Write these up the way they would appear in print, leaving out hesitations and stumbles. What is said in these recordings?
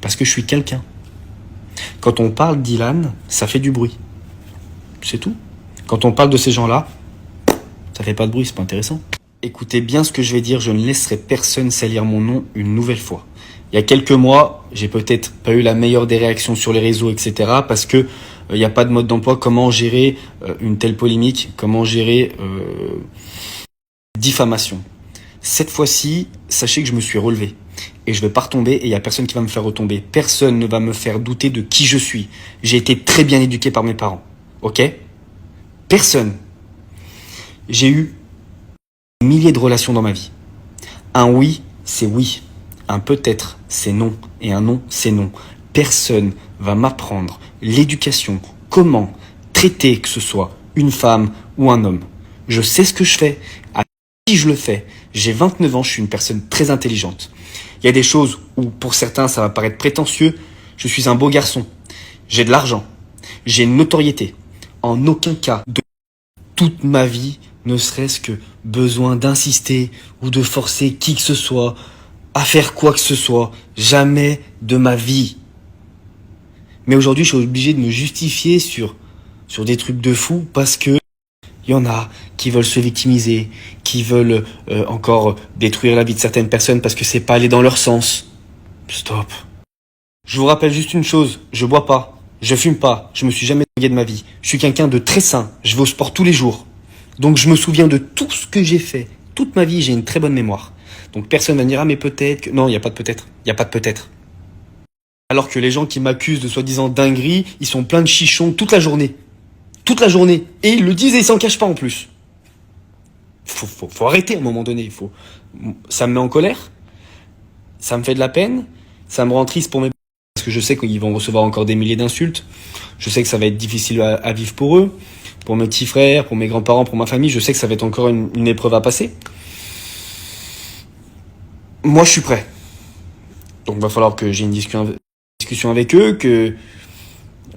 Parce que je suis quelqu'un. Quand on parle d'Ilan, ça fait du bruit. C'est tout. Quand on parle de ces gens-là, ça fait pas de bruit, c'est pas intéressant. Écoutez bien ce que je vais dire, je ne laisserai personne salir mon nom une nouvelle fois. Il y a quelques mois, j'ai peut-être pas eu la meilleure des réactions sur les réseaux, etc. parce que il n'y a pas de mode d'emploi. Comment gérer une telle polémique? Comment gérer diffamation? Cette fois-ci, sachez que je me suis relevé. Et je vais pas retomber et il y a personne qui va me faire retomber. Personne ne va me faire douter de qui je suis. J'ai été très bien éduqué par mes parents. Ok? Personne. J'ai eu des milliers de relations dans ma vie. Un oui, c'est oui. Un peut-être, c'est non. Et un non, c'est non. Personne va m'apprendre l'éducation, comment traiter que ce soit une femme ou un homme. Je sais ce que je fais, à qui je le fais. J'ai 29 ans, je suis une personne très intelligente. Il y a des choses où pour certains ça va paraître prétentieux. Je suis un beau garçon. J'ai de l'argent. J'ai une notoriété. En aucun cas de toute ma vie, ne serait-ce que besoin d'insister ou de forcer qui que ce soit à faire quoi que ce soit. Jamais de ma vie. Mais aujourd'hui, je suis obligé de me justifier sur des trucs de fou parce que il y en a qui veulent se victimiser, qui veulent encore détruire la vie de certaines personnes parce que c'est pas allé dans leur sens. Stop. Je vous rappelle juste une chose, je bois pas, je fume pas, je me suis jamais drogué de ma vie. Je suis quelqu'un de très sain, je vais au sport tous les jours. Donc je me souviens de tout ce que j'ai fait. Toute ma vie, j'ai une très bonne mémoire. Donc personne va me dire, ah mais peut-être que... Non, il n'y a pas de peut-être. Il n'y a pas de peut-être. Alors que les gens qui m'accusent de soi-disant dinguerie, ils sont pleins de chichons toute la journée. Toute la journée. Et ils le disent et ils s'en cachent pas en plus. Faut arrêter à un moment donné. Ça me met en colère. Ça me fait de la peine. Ça me rend triste pour mes... Parce que je sais qu'ils vont recevoir encore des milliers d'insultes. Je sais que ça va être difficile à vivre pour eux. Pour mes petits frères, pour mes grands-parents, pour ma famille. Je sais que ça va être encore une épreuve à passer. Moi, je suis prêt. Donc, il va falloir que j'ai une discussion avec eux, que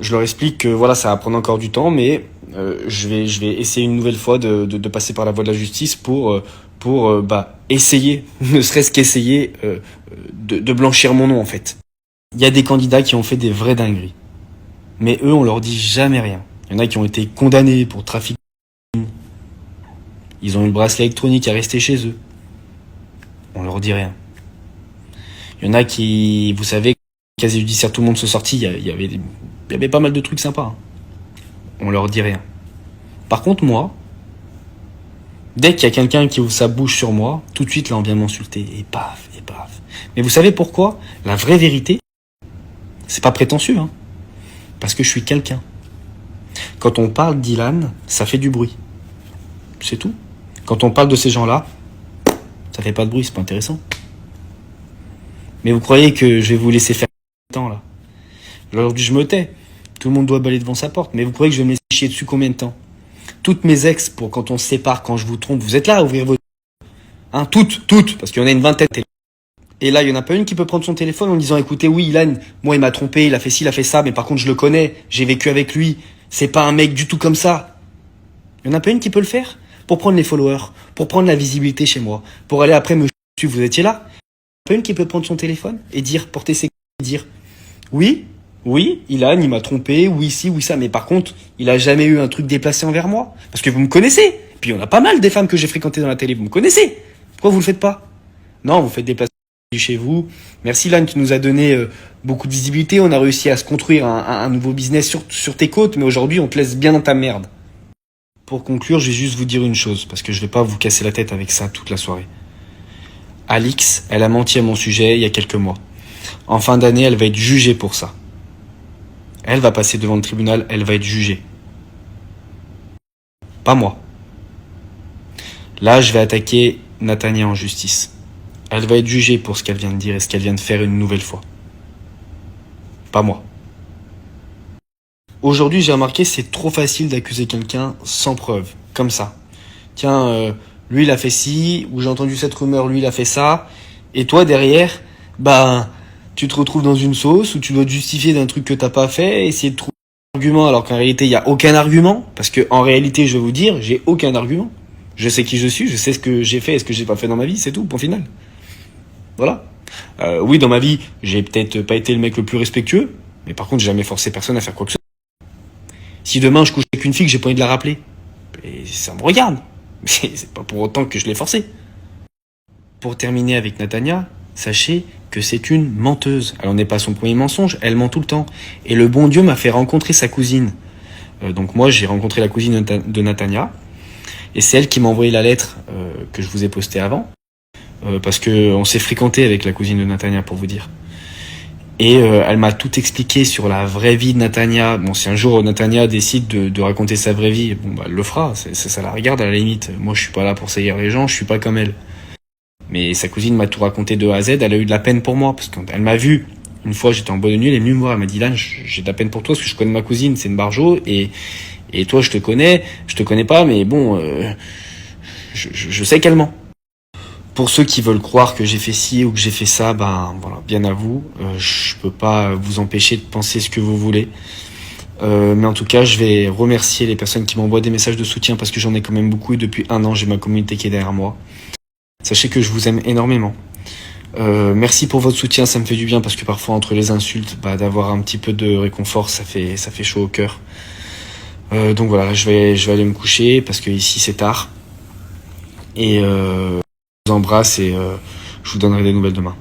je leur explique que voilà, ça va prendre encore du temps, mais je vais essayer une nouvelle fois de passer par la voie de la justice pour essayer, ne serait-ce qu'essayer de blanchir mon nom en fait. Il y a des candidats qui ont fait des vraies dingueries, mais eux on leur dit jamais rien. Il y en a qui ont été condamnés pour trafic. Ils ont eu le bracelet électronique à rester chez eux. On leur dit rien. Il y en a qui, vous savez, casier judiciaire, tout le monde se sortit, il y avait pas mal de trucs sympas. On leur dit rien. Par contre, moi, dès qu'il y a quelqu'un qui ouvre sa bouche sur moi, tout de suite, là, on vient m'insulter. Et paf, et paf. Mais vous savez pourquoi? La vraie vérité, c'est pas prétentieux, hein. Parce que je suis quelqu'un. Quand on parle d'Ilan, ça fait du bruit. C'est tout. Quand on parle de ces gens-là, ça fait pas de bruit, c'est pas intéressant. Mais vous croyez que je vais vous laisser faire le temps, là? Aujourd'hui, je me tais. Tout le monde doit balayer devant sa porte. Mais vous croyez que je vais me laisser chier dessus combien de temps? Toutes mes ex, pour quand on se sépare, quand je vous trompe, vous êtes là à ouvrir vos... Hein, toutes, parce qu'il y en a une vingtaine. Et là, il y en a pas une qui peut prendre son téléphone en disant, écoutez, oui, Ilan, moi, il m'a trompé, il a fait ci, il a fait ça, mais par contre, je le connais, j'ai vécu avec lui. C'est pas un mec du tout comme ça. Il y en a pas une qui peut le faire? Pour prendre les followers, pour prendre la visibilité chez moi, pour aller après me suivre, vous étiez là? Il y en a pas une qui peut prendre son téléphone et dire, porter ses... et dire, oui, Ilan, il m'a trompé, oui, ci, oui, ça, mais par contre, il a jamais eu un truc déplacé envers moi. Parce que vous me connaissez. Puis il y en a pas mal des femmes que j'ai fréquentées dans la télé, vous me connaissez. Pourquoi vous le faites pas? Non, vous faites déplacer chez vous. Merci Ilan, tu nous as donné beaucoup de visibilité, on a réussi à se construire un nouveau business sur tes côtes, mais aujourd'hui, on te laisse bien dans ta merde. Pour conclure, je vais juste vous dire une chose, parce que je vais pas vous casser la tête avec ça toute la soirée. Alix, elle a menti à mon sujet il y a quelques mois. En fin d'année, elle va être jugée pour ça. Elle va passer devant le tribunal, elle va être jugée. Pas moi. Là, je vais attaquer Natania en justice. Elle va être jugée pour ce qu'elle vient de dire et ce qu'elle vient de faire une nouvelle fois. Pas moi. Aujourd'hui, j'ai remarqué c'est trop facile d'accuser quelqu'un sans preuve, comme ça. Tiens, lui il a fait ci, ou j'ai entendu cette rumeur, lui il a fait ça, et toi derrière, tu te retrouves dans une sauce où tu dois te justifier d'un truc que t'as pas fait, essayer de trouver un argument alors qu'en réalité il y a aucun argument, parce que en réalité je vais vous dire, j'ai aucun argument. Je sais qui je suis, je sais ce que j'ai fait et ce que j'ai pas fait dans ma vie, c'est tout, point final. Voilà. Oui, dans ma vie, j'ai peut-être pas été le mec le plus respectueux, mais par contre, j'ai jamais forcé personne à faire quoi que ce soit. Si demain je couche avec une fille que j'ai pas envie de la rappeler, et ça me regarde. Mais c'est pas pour autant que je l'ai forcé. Pour terminer avec Natania, sachez que c'est une menteuse. Alors n'est pas son premier mensonge, elle ment tout le temps. Et le bon Dieu m'a fait rencontrer sa cousine. Donc moi j'ai rencontré la cousine de Natania, et c'est elle qui m'a envoyé la lettre que je vous ai postée avant, parce que on s'est fréquenté avec la cousine de Natania pour vous dire. Et elle m'a tout expliqué sur la vraie vie de Natania. Bon, si un jour Natania décide de raconter sa vraie vie, bon bah elle le fera, ça la regarde à la limite. Moi je suis pas là pour salir les gens, je suis pas comme elle. Mais sa cousine m'a tout raconté de A à Z, elle a eu de la peine pour moi, parce qu'elle m'a vu. Une fois, j'étais en bonne nuit, elle est venue me voir, elle m'a dit, Lan, j'ai de la peine pour toi, parce que je connais ma cousine, c'est une barjo, et toi, je te connais pas, mais bon, je sais qu'elle ment. Pour ceux qui veulent croire que j'ai fait ci ou que j'ai fait ça, ben voilà, bien à vous. Je peux pas vous empêcher de penser ce que vous voulez. Mais en tout cas, je vais remercier les personnes qui m'envoient des messages de soutien, parce que j'en ai quand même beaucoup, et depuis 1 an, j'ai ma communauté qui est derrière moi. Sachez que je vous aime énormément. Merci pour votre soutien, ça me fait du bien, parce que parfois entre les insultes, d'avoir un petit peu de réconfort, ça fait chaud au cœur. Donc voilà, je vais aller me coucher, parce que ici c'est tard. Et je vous embrasse, et je vous donnerai des nouvelles demain.